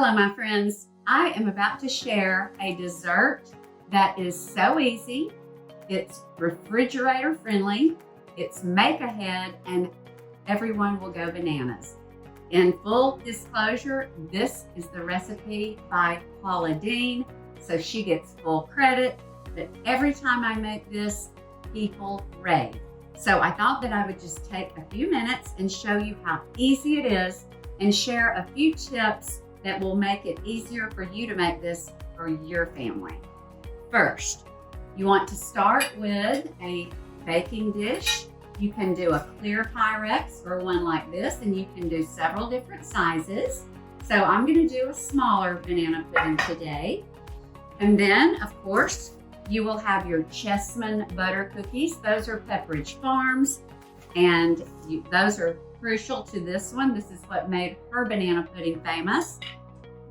Hello, my friends. I am about to share a dessert that is so easy. It's refrigerator friendly. It's make ahead, and everyone will go bananas. In full disclosure, this is the recipe by Paula Deen, so she gets full credit. But every time I make this, people rave. So I thought that I would just take a few minutes and show you how easy it is and share a few tips that will make it easier for you to make this for your family. First, you want to start with a baking dish. You can do a clear Pyrex or one like this, and you can do several different sizes. So I'm going to do a smaller banana pudding today. And then, of course, you will have your Chessmen butter cookies. Those are Pepperidge Farms, and those are crucial to this one. This is what made her banana pudding famous.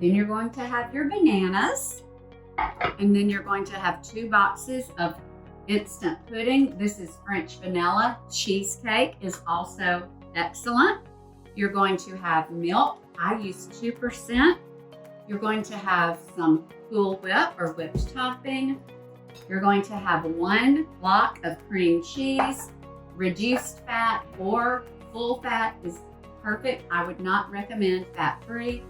Then you're going to have your bananas, and then you're going to have 2 boxes of instant pudding. This is French vanilla. Cheesecake is also excellent. You're going to have milk. I use 2%. You're going to have some Cool Whip or whipped topping. You're going to have 1 block of cream cheese. Reduced fat or full fat is perfect. I would not recommend fat-free.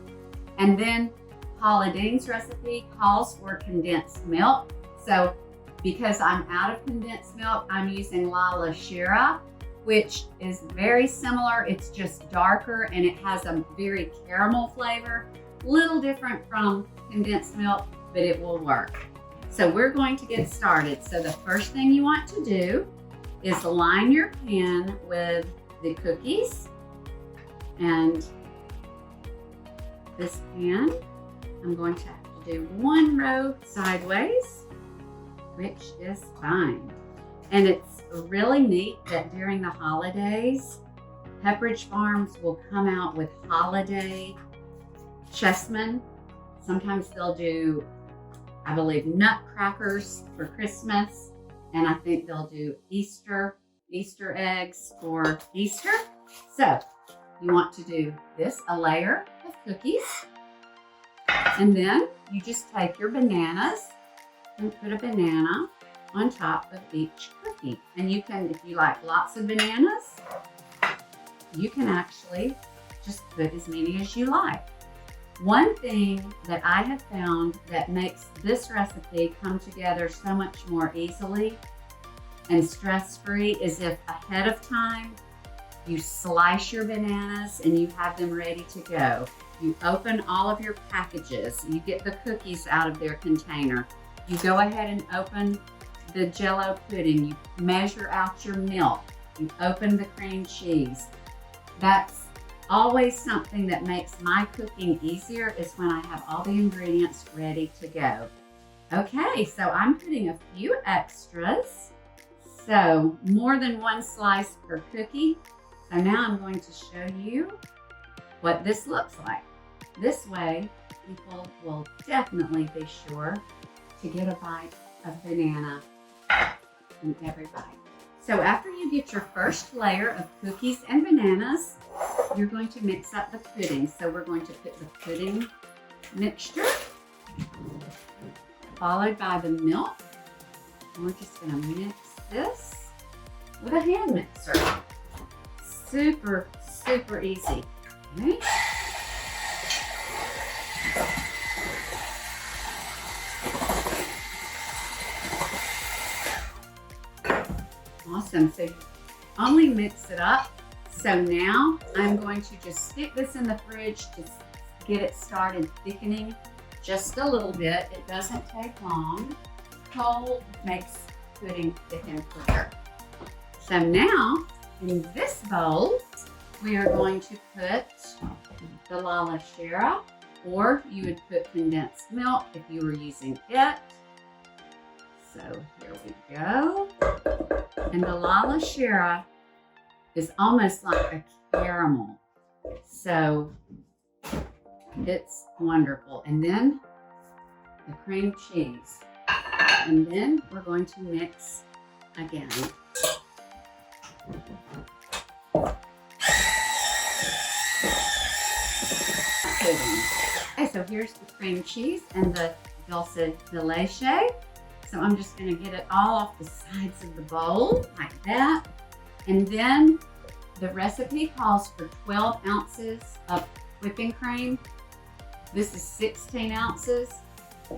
And then Paula Deen's recipe calls for condensed milk. So because I'm out of condensed milk, I'm using Lechera, which is very similar. It's just darker and it has a very caramel flavor. Little different from condensed milk, but it will work. So we're going to get started. So the first thing you want to do is line your pan with the cookies. And this pan, I'm going to have to do 1 row sideways, which is fine. And it's really neat that during the holidays, Pepperidge Farms will come out with holiday Chessmen. Sometimes they'll do, I believe, nutcrackers for Christmas, and I think they'll do Easter eggs for Easter. So you want to do this, a layer of cookies, and then you just take your bananas and put a banana on top of each cookie. And you can, if you like lots of bananas, you can actually just put as many as you like. One thing that I have found that makes this recipe come together so much more easily and stress-free is if ahead of time you slice your bananas and you have them ready to go. You open all of your packages, you get the cookies out of their container, you go ahead and open the Jell-O pudding, you measure out your milk, you open the cream cheese. That's always something that makes my cooking easier, is when I have all the ingredients ready to go. Okay, so I'm putting a few extras. So more than 1 slice per cookie. So now I'm going to show you what this looks like. This way, people will definitely be sure to get a bite of banana in every bite. So after you get your first layer of cookies and bananas, you're going to mix up the pudding. So we're going to put the pudding mixture followed by the milk. And we're just going to mix this with a hand mixer. Super, super easy. Okay. Awesome. So you only mix it up. So now I'm going to just stick this in the fridge to get it started thickening just a little bit. It doesn't take long. Cold makes pudding thicken quicker. So now in this bowl, we are going to put the Lechera, or you would put condensed milk if you were using it. So here we go. And the Lechera is almost like a caramel. So it's wonderful. And then the cream cheese. And then we're going to mix again. pudding. Okay, so so here's the cream cheese and the dulce de leche. So I'm just gonna get it all off the sides of the bowl like that. And then the recipe calls for 12 ounces of whipping cream. This is 16 ounces.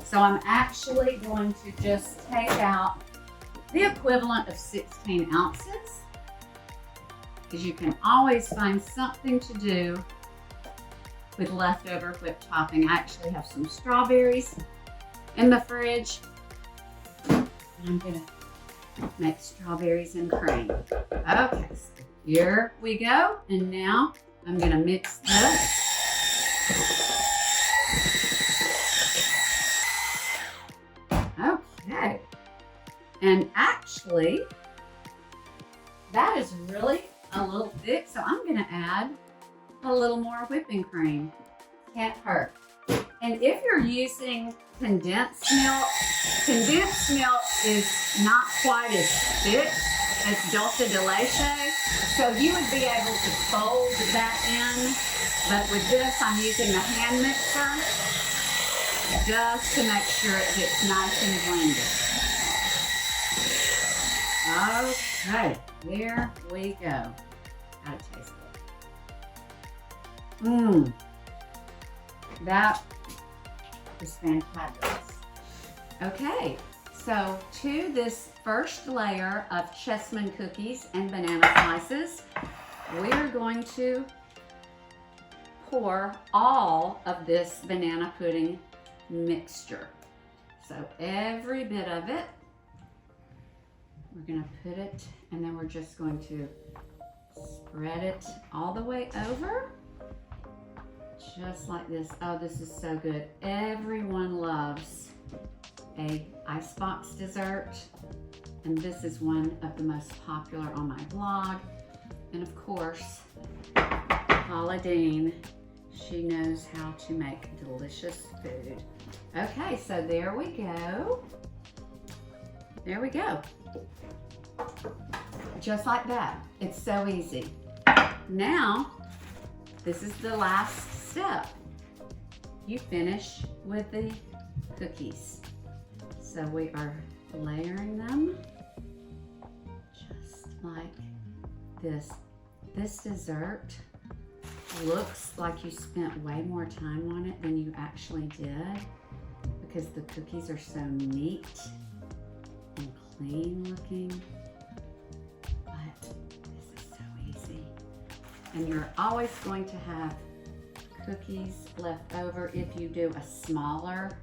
So I'm actually going to just take out the equivalent of 16 ounces, because you can always find something to do with leftover whipped topping. I actually have some strawberries in the fridge. I'm gonna make strawberries and cream. Okay, so here we go. And now I'm gonna mix this. Okay, and actually, that is really a little thick, so I'm gonna add a little more whipping cream. Can't hurt. And if you're using condensed milk is not quite as thick as dulce de leche, so you would be able to fold that in. But with this, I'm using the hand mixer just to make sure it gets nice and blended. Okay, there we go. Gotta taste it. That is fantabulous. Okay, so to this first layer of Chessmen cookies and banana slices, we are going to pour all of this banana pudding mixture. So every bit of it, we're gonna put it, and then we're just going to spread it all the way over, just like this. Oh, this is so good. Everyone loves a icebox dessert, and this is one of the most popular on my blog. And of course, Paula Deen, she knows how to make delicious food. Okay, so there we go. There we go. Just like that. It's so easy. Now, this is the last step. You finish with the cookies. So we are layering them just like this. This dessert looks like you spent way more time on it than you actually did, because the cookies are so neat and clean looking. But this is so easy. And you're always going to have cookies left over if you do a smaller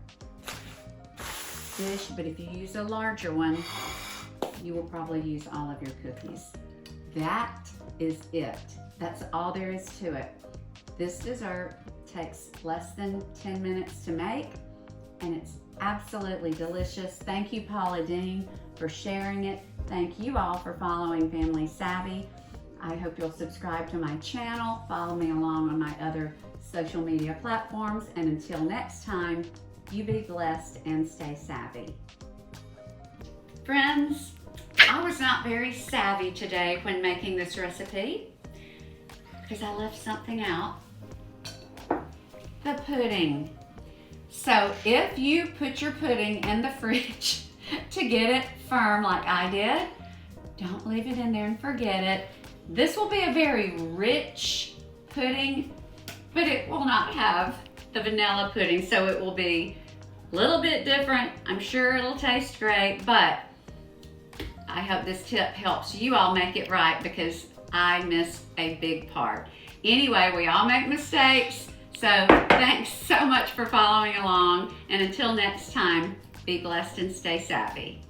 dish, but if you use a larger one, you will probably use all of your cookies. That is it. That's all there is to it. This dessert takes less than 10 minutes to make, and it's absolutely delicious. Thank you, Paula Deen, for sharing it. Thank you all for following Family Savvy. I hope you'll subscribe to my channel, follow me along on my other social media platforms, and until next time, you be blessed and stay savvy. Friends, I was not very savvy today when making this recipe because I left something out. The pudding. So if you put your pudding in the fridge to get it firm like I did, don't leave it in there and forget it. This will be a very rich pudding, but it will not have the vanilla pudding, so it will be a little bit different. I'm sure it'll taste great, but I hope this tip helps you all make it right, because I missed a big part. Anyway, we all make mistakes, so thanks so much for following along, and until next time, be blessed and stay savvy.